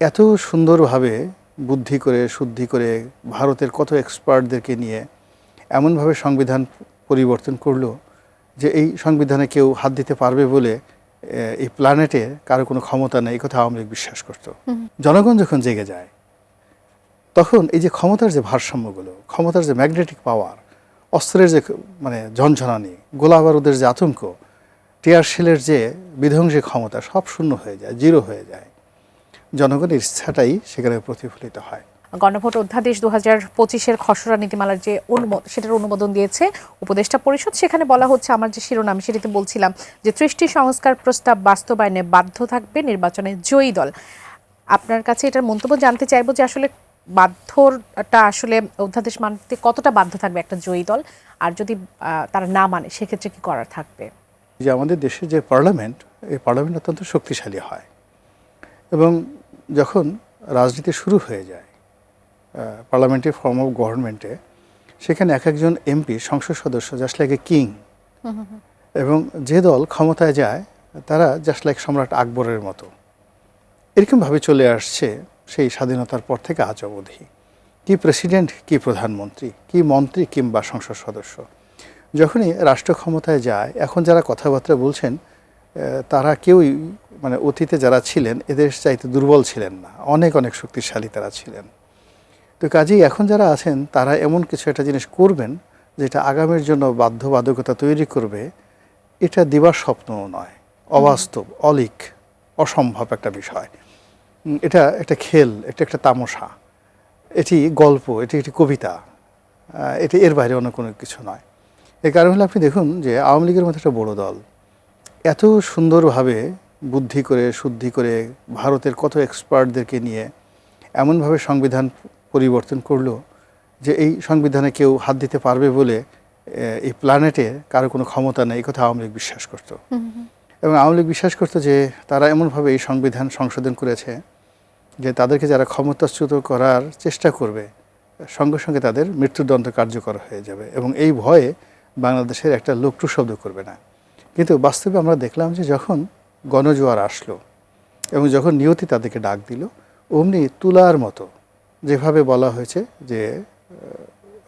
এত সুন্দরভাবে বুদ্ধি করে শুদ্ধি করে ভারতের কত এক্সপার্টদেরকে নিয়ে এমনভাবে সংবিধান পরিবর্তন করলো যে এই সংবিধানে কেউ হাত দিতে পারবে বলে এই প্ল্যানেটে কারো কোনো ক্ষমতা নেই, এই কথা আওয়ামী লীগ বিশ্বাস করত। জনগণ যখন জেগে যায় তখন এই যে ক্ষমতার যে ভারসাম্যগুলো, ক্ষমতার যে ম্যাগনেটিক পাওয়ার, অস্ত্রের যে ঝনঝনানি, গোলা বারুদের যে আতঙ্ক, টিয়ার শেলের যে বিধ্বংসী ক্ষমতা সব শূন্য হয়ে যায়, জিরো হয়ে যায়। জনগণের ইচ্ছাটাই সেখানে প্রতিফলিত হয়। গণভোট অধ্যাদেশ 2025-এর খসড়া নীতিমালার যে সেটার অনুমোদন দিয়েছে উপদেষ্টা পরিষদ। সেখানে বলা হচ্ছে, আমার যে শিরোনাম সেটিতে বলছিলাম যে 30টি সংস্কার প্রস্তাব বাস্তবায়নে বাধ্য থাকবে নির্বাচনে জয়ী দল। আপনার কাছে এটার মন্তব্য জানতে চাইবো যে আসলে বাধ্যটা আসলে অধ্যাদেশ মানতে কতটা বাধ্য থাকবে একটা জয়ী দল, আর যদি তারা না মানে সেক্ষেত্রে কি করার থাকবে? যে আমাদের দেশের যে পার্লামেন্ট, এই পার্লামেন্ট অত্যন্ত শক্তিশালী হয় এবং যখন রাজনীতি শুরু হয়ে যায় পার্লামেন্টারি ফর্ম অফ গভর্নমেন্টে, সেখানে এক একজন এমপি সংসদ সদস্য জাস্ট লাইক এ কিং, এবং যে দল ক্ষমতায় যায় তারা জাস্ট লাইক সম্রাট আকবরের মতো। এরকমভাবে চলে আসছে সেই স্বাধীনতার পর থেকে আজ অবধি। কি প্রেসিডেন্ট, কি প্রধানমন্ত্রী, কি মন্ত্রী কিংবা সংসদ সদস্য, যখনই রাষ্ট্র ক্ষমতায় যায়, এখন যারা কথাবার্তা বলছেন তারা কেউই মানে অতীতে যারা ছিলেন এদের চাইতে দুর্বল ছিলেন না, অনেক অনেক শক্তিশালী তারা ছিলেন। তো কাজেই এখন যারা আছেন তারা এমন কিছু একটা জিনিস করবেন যেটা আগামীর জন্য বাধ্যবাধকতা তৈরি করবে। এটা দিবার স্বপ্নও নয়, অবাস্তব, অলিক, অসম্ভব একটা বিষয়। এটা একটা খেল, এটা একটা তামাশা, এটি গল্প, এটি একটি কবিতা, এটি এর বাইরে অন্য কোনো কিছু নয়। এর কারণ হলো আপনি দেখুন যে আওয়ামী লীগের মতো একটা বড় দল এত সুন্দরভাবে বুদ্ধি করে শুদ্ধি করে ভারতের কত এক্সপার্টদেরকে নিয়ে এমনভাবে সংবিধান পরিবর্তন করলো যে এই সংবিধানে কেউ হাত দিতে পারবে বলে এই প্ল্যানেটে কারো কোনো ক্ষমতা নেই, এই কথা আওয়ামী লীগ বিশ্বাস করত। এবং আওয়ামী লীগ বিশ্বাস করতো যে তারা এমনভাবে এই সংবিধান সংশোধন করেছে যে তাদেরকে যারা ক্ষমতাচ্যুত করার চেষ্টা করবে সঙ্গে সঙ্গে তাদের মৃত্যুদণ্ড কার্যকর হয়ে যাবে, এবং এই ভয়ে বাংলাদেশের একটা লোক টু শব্দ করবে না। কিন্তু বাস্তবে আমরা দেখলাম যে যখন গণজোয়ার আসলো এবং যখন নিয়তি তাদেরকে ডাক দিল, অমনি তুলার মতো, যেভাবে বলা হয়েছে যে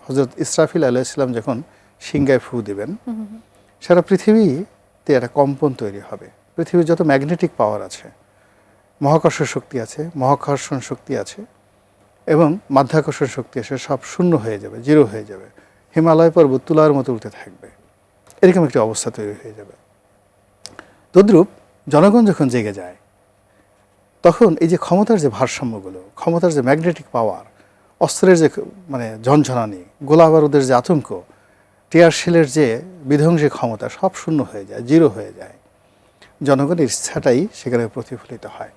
হযরত ইসরাফিল আলাইহিস সালাম যখন সিংগায় ফু দিবেন, সারা পৃথিবীতে একটা কম্পন তৈরি হবে। পৃথিবীর যত ম্যাগনেটিক পাওয়ার আছে, মহাকর্ষ শক্তি আছে, মহাকর্ষণ শক্তি আছে এবং মাধ্যাকর্ষণ শক্তি আছে, সব শূন্য হয়ে যাবে, জিরো হয়ে যাবে। হিমালয় পর্বত তুলার মতো উঠতে থাকবে, এরকম একটি অবস্থা তৈরি হয়ে যাবে। তদ্রূপ জনগণ যখন জেগে যায় তখন এই যে ক্ষমতার যে ভারসাম্যগুলো, ক্ষমতার যে ম্যাগনেটিক পাওয়ার, অস্ত্রের যে ঝনঝনানি, গোলা বারুদের যে আতঙ্ক, টিয়ার শেলের যে বিধ্বংসী ক্ষমতা সব শূন্য হয়ে যায়, জিরো হয়ে যায়। জনগণের ইচ্ছাটাই সেখানে প্রতিফলিত হয়।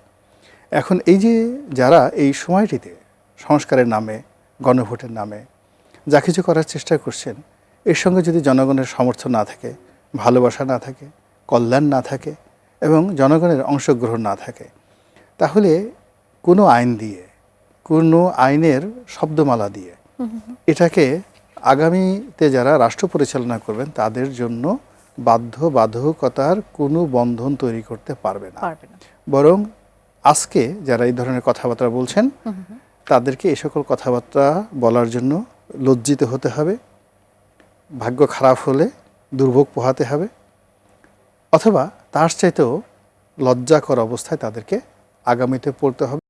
এখন এই যে যারা এই সময়টিতে সংস্কারের নামে, গণভোটের নামে যা কিছু করার চেষ্টা করছেন, এর সঙ্গে যদি জনগণের সমর্থন না থাকে, ভালোবাসা না থাকে, কল্যাণ না থাকে এবং জনগণের অংশগ্রহণ না থাকে, তাহলে কোনো আইন দিয়ে, কোনো আইনের শব্দমালা দিয়ে এটাকে আগামীতে যারা রাষ্ট্র পরিচালনা করবেন তাদের জন্য বাধ্যবাধকতার কোনো বন্ধন তৈরি করতে পারবে না। বরং আজকে যারা এই ধরনের কথাবার্তা বলছেন তাদেরকে এই সকল কথাবার্তা বলার জন্য লজ্জিত হতে হবে, ভাগ্য খারাপ হলে দুর্ভোগ পোহাতে হবে, অথবা তার চাইতেও লজ্জাকর অবস্থায় তাদেরকে আগামীতে পড়তে হবে।